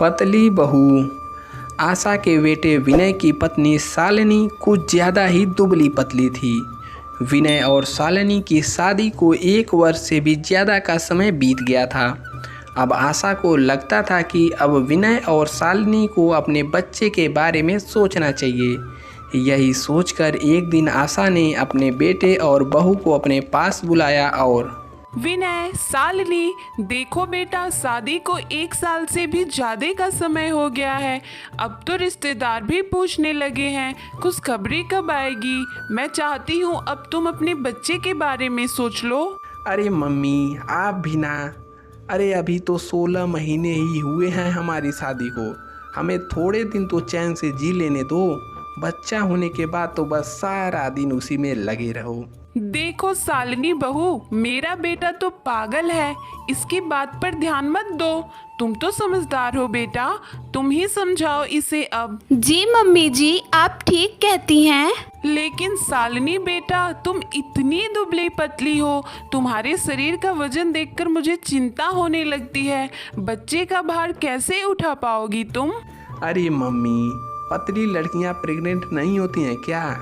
पतली बहू। आशा के बेटे विनय की पत्नी शालिनी कुछ ज़्यादा ही दुबली पतली थी। विनय और शालिनी की शादी को 1 वर्ष से भी ज़्यादा का समय बीत गया था। अब आशा को लगता था कि अब विनय और शालिनी को अपने बच्चे के बारे में सोचना चाहिए। यही सोचकर एक दिन आशा ने अपने बेटे और बहू को अपने पास बुलाया और विनय, शालिनी, देखो बेटा, शादी को 1 साल से भी ज़्यादा का समय हो गया है। अब तो रिश्तेदार भी पूछने लगे हैं खुशखबरी कब आएगी। मैं चाहती हूँ अब तुम अपने बच्चे के बारे में सोच लो। अरे मम्मी, आप भी ना। अरे अभी तो 16 महीने ही हुए हैं हमारी शादी को। हमें थोड़े दिन तो चैन से जी लेने दो। बच्चा होने के बाद तो बस सारा दिन उसी में लगे रहो। देखो शालिनी बहू, मेरा बेटा तो पागल है, इसकी बात पर ध्यान मत दो। तुम तो समझदार हो बेटा, तुम ही समझाओ इसे अब। जी मम्मी जी, आप ठीक कहती हैं। लेकिन शालिनी बेटा, तुम इतनी दुबली पतली हो, तुम्हारे शरीर का वजन देखकर मुझे चिंता होने लगती है। बच्चे का भार कैसे उठा पाओगी तुम? अरे मम्मी, पतली लड़कियां प्रेग्नेंट नहीं होती हैं क्या?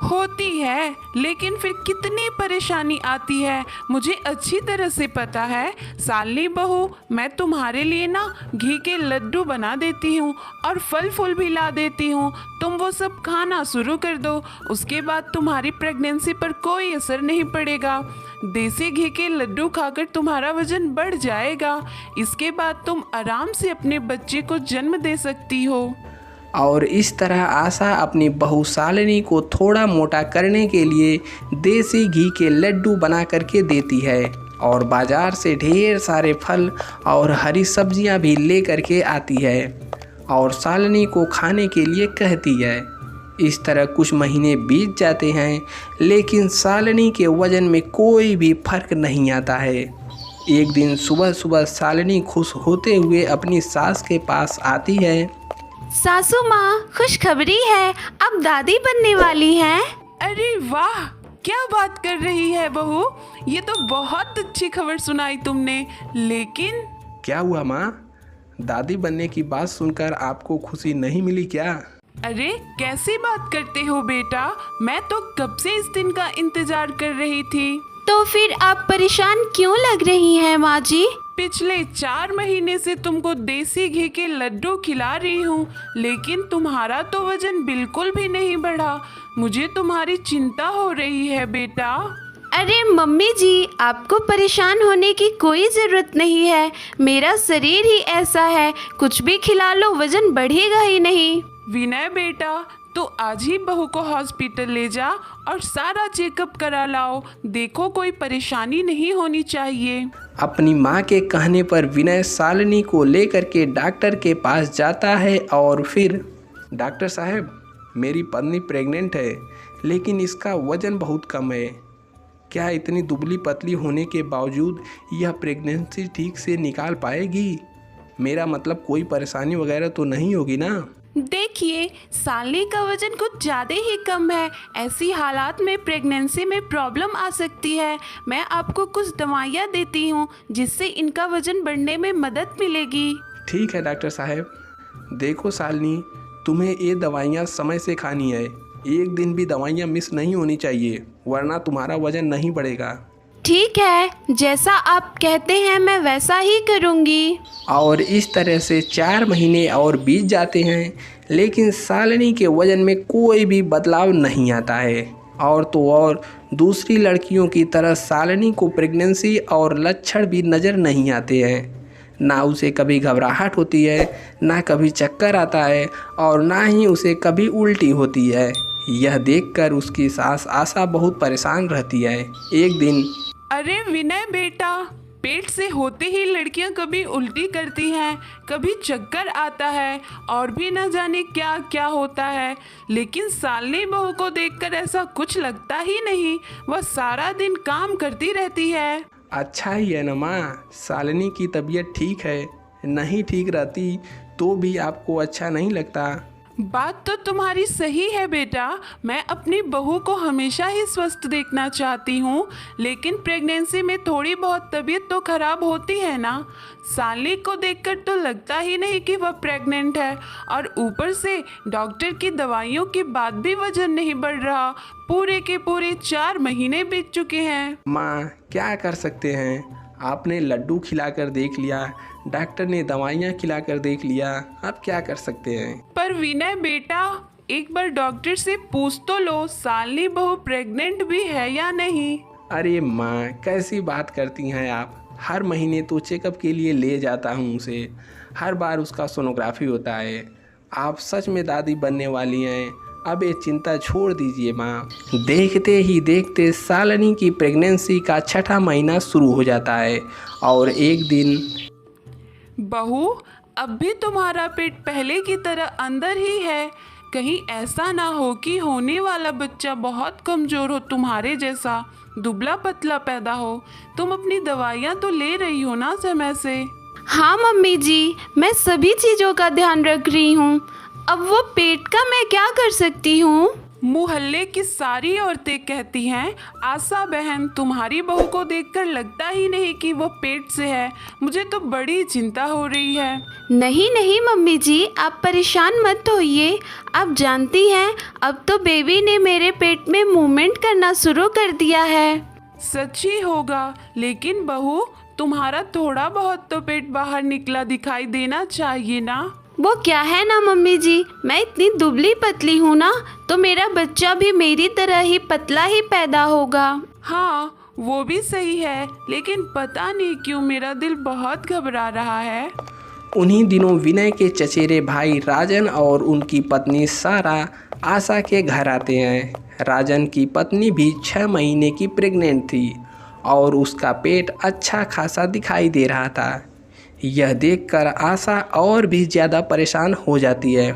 होती है, लेकिन फिर कितनी परेशानी आती है मुझे अच्छी तरह से पता है। शालिनी बहू, मैं तुम्हारे लिए ना घी के लड्डू बना देती हूँ और फल फूल भी ला देती हूँ। तुम वो सब खाना शुरू कर दो, उसके बाद तुम्हारी प्रेगनेंसी पर कोई असर नहीं पड़ेगा। देसी घी के लड्डू खाकर तुम्हारा वजन बढ़ जाएगा। इसके बाद तुम आराम से अपने बच्चे को जन्म दे सकती हो। और इस तरह आशा अपनी बहू शालिनी को थोड़ा मोटा करने के लिए देसी घी के लड्डू बना करके देती है और बाज़ार से ढेर सारे फल और हरी सब्जियां भी ले करके आती है और शालिनी को खाने के लिए कहती है। इस तरह कुछ महीने बीत जाते हैं, लेकिन शालिनी के वज़न में कोई भी फर्क नहीं आता है। एक दिन सुबह सुबह शालिनी खुश होते हुए अपनी सास के पास आती है। सासू माँ, खुशखबरी है, अब दादी बनने वाली हैं। अरे वाह, क्या बात कर रही है बहू, ये तो बहुत अच्छी खबर सुनाई तुमने। लेकिन क्या हुआ माँ? दादी बनने की बात सुनकर आपको खुशी नहीं मिली क्या? अरे कैसी बात करते हो बेटा, मैं तो कब से इस दिन का इंतजार कर रही थी। तो फिर आप परेशान क्यों लग रही हैं माँ जी? पिछले 4 महीने से तुमको देसी घी के लड्डू खिला रही हूँ, लेकिन तुम्हारा तो वजन बिल्कुल भी नहीं बढ़ा। मुझे तुम्हारी चिंता हो रही है बेटा। अरे मम्मी जी, आपको परेशान होने की कोई ज़रूरत नहीं है। मेरा शरीर ही ऐसा है, कुछ भी खिला लो वजन बढ़ेगा ही नहीं। विनय बेटा, तो आज ही बहू को हॉस्पिटल ले जा और सारा चेकअप करा लाओ। देखो कोई परेशानी नहीं होनी चाहिए। अपनी माँ के कहने पर विनय शालिनी को लेकर के डॉक्टर के पास जाता है और फिर, डॉक्टर साहब, मेरी पत्नी प्रेग्नेंट है, लेकिन इसका वज़न बहुत कम है। क्या इतनी दुबली पतली होने के बावजूद यह प्रेगनेंसी ठीक से निकाल पाएगी? मेरा मतलब कोई परेशानी वगैरह तो नहीं होगी ना? देखिए, शालिनी का वजन कुछ ज़्यादा ही कम है। ऐसी हालात में प्रेगनेंसी में प्रॉब्लम आ सकती है। मैं आपको कुछ दवाइयाँ देती हूँ जिससे इनका वजन बढ़ने में मदद मिलेगी। ठीक है डॉक्टर साहब। देखो शालिनी, तुम्हें ये दवाइयाँ समय से खानी है। एक दिन भी दवाइयाँ मिस नहीं होनी चाहिए, वरना तुम्हारा वजन नहीं बढ़ेगा। ठीक है, जैसा आप कहते हैं मैं वैसा ही करूँगी। और इस तरह से 4 महीने और बीत जाते हैं, लेकिन शालिनी के वजन में कोई भी बदलाव नहीं आता है। और तो और दूसरी लड़कियों की तरह शालिनी को प्रेगनेंसी और लक्षण भी नज़र नहीं आते हैं। ना उसे कभी घबराहट होती है, ना कभी चक्कर आता है और ना ही उसे कभी उल्टी होती है। यह देखकर उसकी सास आशा बहुत परेशान रहती है। एक दिन, अरे विनय बेटा, पेट से होते ही लड़कियां कभी उल्टी करती हैं, कभी चक्कर आता है और भी न जाने क्या क्या होता है। लेकिन शालिनी बहू को देखकर ऐसा कुछ लगता ही नहीं, वह सारा दिन काम करती रहती है। अच्छा ही है ना माँ, शालिनी की तबीयत ठीक है। नहीं ठीक रहती तो भी आपको अच्छा नहीं लगता। बात तो तुम्हारी सही है बेटा। मैं अपनी बहू को हमेशा ही स्वस्थ देखना चाहती हूँ, लेकिन प्रेगनेंसी में थोड़ी बहुत तबीयत तो खराब होती है ना। सालनी को देखकर तो लगता ही नहीं कि वह प्रेग्नेंट है, और ऊपर से डॉक्टर की दवाइयों के बाद भी वजन नहीं बढ़ रहा। पूरे के पूरे 4 महीने बीत चुके हैं। माँ क्या कर सकते हैं, आपने लड्डू खिलाकर देख लिया, डॉक्टर ने दवाइयाँ खिलाकर देख लिया, अब क्या कर सकते हैं। पर विनय बेटा, एक बार डॉक्टर से पूछ तो लो, सालनी बहू प्रेग्नेंट भी है या नहीं। अरे माँ कैसी बात करती हैं आप, हर महीने तो चेकअप के लिए ले जाता हूँ उसे, हर बार उसका सोनोग्राफी होता है। आप सच में दादी बनने वाली हैं, अब ये चिंता छोड़ दीजिए माँ। देखते ही देखते सालनी की प्रेगनेंसी का 6ठा महीना शुरू हो जाता है और एक दिन बहू, अब भी तुम्हारा पेट पहले की तरह अंदर ही है। कहीं ऐसा ना हो कि होने वाला बच्चा बहुत कमज़ोर हो, तुम्हारे जैसा दुबला पतला पैदा हो। तुम अपनी दवाइयाँ तो ले रही हो ना समय से। हाँ मम्मी जी, मैं सभी चीज़ों का ध्यान रख रही हूँ। अब वो पेट का मैं क्या कर सकती हूँ। मोहल्ले की सारी औरतें कहती हैं, आशा बहन तुम्हारी बहू को देखकर लगता ही नहीं कि वो पेट से है। मुझे तो बड़ी चिंता हो रही है। नहीं नहीं मम्मी जी, आप परेशान मत होइए। आप जानती हैं, अब तो बेबी ने मेरे पेट में मूवमेंट करना शुरू कर दिया है। सच ही होगा, लेकिन बहू तुम्हारा थोड़ा बहुत तो पेट बाहर निकला दिखाई देना चाहिए ना। वो क्या है ना मम्मी जी, मैं इतनी दुबली पतली हूँ ना, तो मेरा बच्चा भी मेरी तरह ही पतला ही पैदा होगा। हाँ वो भी सही है, लेकिन पता नहीं क्यों मेरा दिल बहुत घबरा रहा है। उन्हीं दिनों विनय के चचेरे भाई राजन और उनकी पत्नी सारा आशा के घर आते हैं। राजन की पत्नी भी 6 महीने की प्रेग्नेंट थी और उसका पेट अच्छा खासा दिखाई दे रहा था। यह देखकर आशा और भी ज़्यादा परेशान हो जाती है।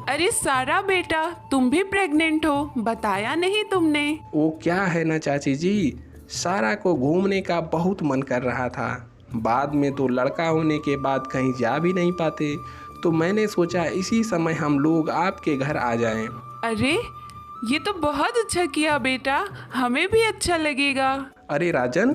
अरे सारा बेटा, तुम भी प्रेग्नेंट हो, बताया नहीं तुमने। वो क्या है ना चाची जी, सारा को घूमने का बहुत मन कर रहा था। बाद में तो लड़का होने के बाद कहीं जा भी नहीं पाते, तो मैंने सोचा इसी समय हम लोग आपके घर आ जाएं। अरे ये तो बहुत अच्छा किया बेटा, हमें भी अच्छा लगेगा। अरे राजन,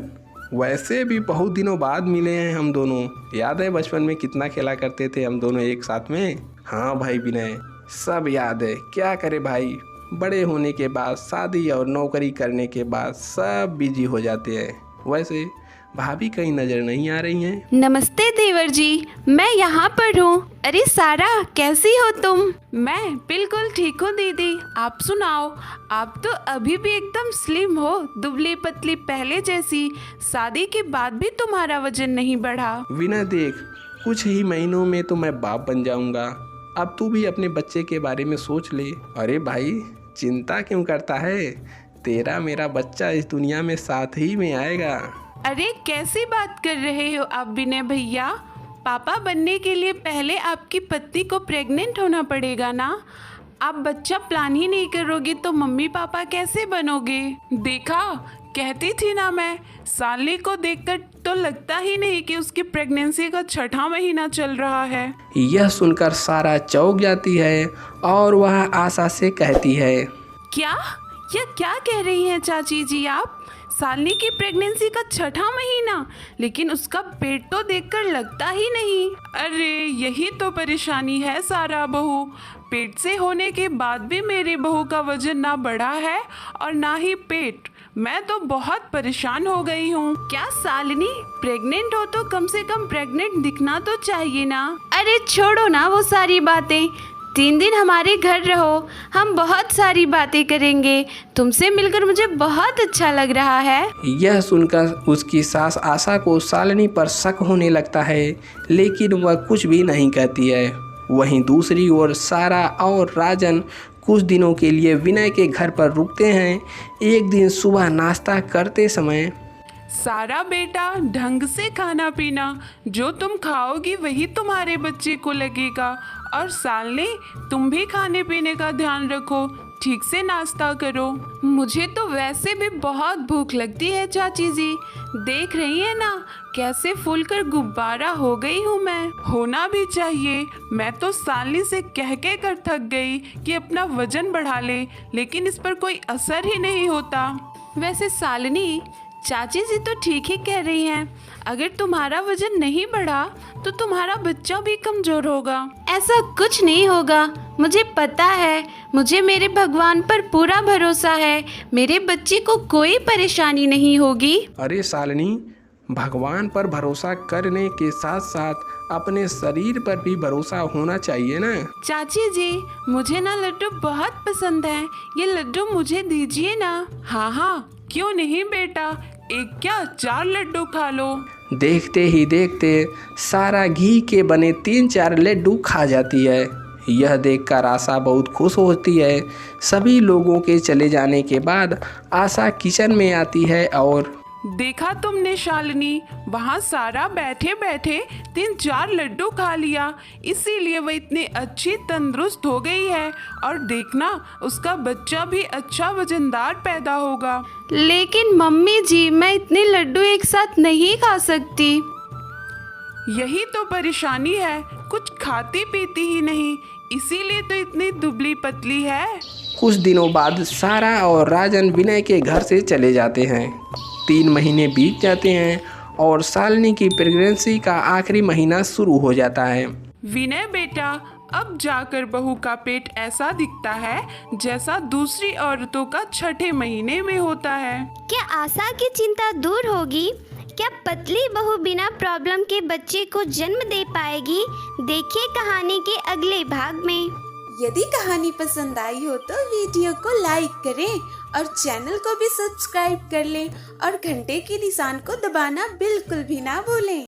वैसे भी बहुत दिनों बाद मिले हैं हम दोनों। याद है बचपन में कितना खेला करते थे हम दोनों एक साथ में। हाँ भाई विनय, सब याद है। क्या करे भाई, बड़े होने के बाद, शादी और नौकरी करने के बाद सब बिजी हो जाते हैं। वैसे भाभी कहीं नज़र नहीं आ रही हैं। नमस्ते देवर जी, मैं यहाँ पर हूँ। अरे सारा, कैसी हो तुम। मैं बिल्कुल ठीक हूँ दीदी, आप सुनाओ। आप तो अभी भी एकदम स्लिम हो, दुबली पतली पहले जैसी। शादी के बाद भी तुम्हारा वजन नहीं बढ़ा। विनय देख, कुछ ही महीनों में तो मैं बाप बन जाऊंगा। अब तू भी अपने बच्चे के बारे में सोच ले। अरे भाई चिंता क्यों करता है, तेरा मेरा बच्चा इस दुनिया में साथ ही में आएगा। अरे कैसी बात कर रहे हो आप विनय भैया। पापा बनने के लिए पहले आपकी पत्नी को प्रेग्नेंट होना पड़ेगा ना। आप बच्चा प्लान ही नहीं करोगे तो मम्मी पापा कैसे बनोगे। देखा, कहती थी ना मैं, सालनी को देखकर तो लगता ही नहीं कि उसकी प्रेगनेंसी का 6ठा महीना चल रहा है। यह सुनकर सारा चौंक जाती है और वह आशा से कहती है, क्या, यह क्या कह रही हैं चाची जी आप। सालनी की प्रेगनेंसी का 6ठा महीना, लेकिन उसका पेट तो देखकर लगता ही नहीं। अरे यही तो परेशानी है सारा बहू। पेट से होने के बाद भी मेरी बहू का वजन ना बढ़ा है और ना ही पेट। मैं तो बहुत परेशान हो गई हूँ। क्या सालनी प्रेग्नेंट हो तो कम से कम प्रेग्नेंट दिखना तो चाहिए ना। अरे छोड़ो ना वो सारी बातें, 3 दिन हमारे घर रहो, हम बहुत सारी बातें करेंगे। तुमसे मिलकर मुझे बहुत अच्छा लग रहा है। यह सुनकर उसकी सास आशा को सालनी पर शक होने लगता है, लेकिन वह कुछ भी नहीं कहती है। वहीं दूसरी ओर सारा और राजन कुछ दिनों के लिए विनय के घर पर रुकते हैं। एक दिन सुबह नाश्ता करते समय, सारा बेटा, ढंग से खाना पीना, जो तुम खाओगी वही तुम्हारे बच्चे को लगेगा। और सालनी, तुम भी खाने पीने का ध्यान रखो, ठीक से नाश्ता करो। मुझे तो वैसे भी बहुत भूख लगती है चाची जी। देख रही है ना कैसे फूलकर गुब्बारा हो गई हूँ मैं। होना भी चाहिए। मैं तो सालनी से कह के कर थक गई कि अपना वजन बढ़ा ले, लेकिन इस पर कोई असर ही नहीं होता। वैसे सालिनी, चाची जी तो ठीक ही कह रही हैं। अगर तुम्हारा वजन नहीं बढ़ा तो तुम्हारा बच्चा भी कमजोर होगा। ऐसा कुछ नहीं होगा, मुझे पता है। मुझे मेरे भगवान पर पूरा भरोसा है। मेरे बच्चे को कोई परेशानी नहीं होगी। अरे शालिनी, भगवान पर भरोसा करने के साथ साथ अपने शरीर पर भी भरोसा होना चाहिए ना। चाची जी, मुझे ना लड्डू बहुत पसंद है। ये लड्डू मुझे दीजिए ना। हाँ हाँ, क्यों नहीं बेटा, एक क्या 4 लड्डू खा लो। देखते ही देखते सारा घी के बने 3-4 लड्डू खा जाती है। यह देखकर आशा बहुत खुश होती है। सभी लोगों के चले जाने के बाद आशा किचन में आती है और देखा तुमने शालिनी, वहाँ सारा बैठे बैठे 3-4 लड्डू खा लिया, इसीलिए वह इतनी अच्छी तंदुरुस्त हो गई है। और देखना, उसका बच्चा भी अच्छा वजनदार पैदा होगा। लेकिन मम्मी जी, मैं इतने लड्डू एक साथ नहीं खा सकती। यही तो परेशानी है, कुछ खाती पीती ही नहीं, इसीलिए तो इतनी दुबली पतली है। कुछ दिनों बाद सारा और राजन विनय के घर से चले जाते हैं। 3 महीने बीत जाते हैं और शालिनी की प्रेगनेंसी का आखिरी महीना शुरू हो जाता है। विनय बेटा, अब जाकर बहू का पेट ऐसा दिखता है जैसा दूसरी औरतों का 6ठे महीने में होता है। क्या आशा की चिंता दूर होगी? क्या पतली बहू बिना प्रॉब्लम के बच्चे को जन्म दे पाएगी? देखिए कहानी के अगले भाग में। यदि कहानी पसंद आई हो तो वीडियो को लाइक करें और चैनल को भी सब्सक्राइब कर लें और घंटे के निशान को दबाना बिल्कुल भी ना भूलें।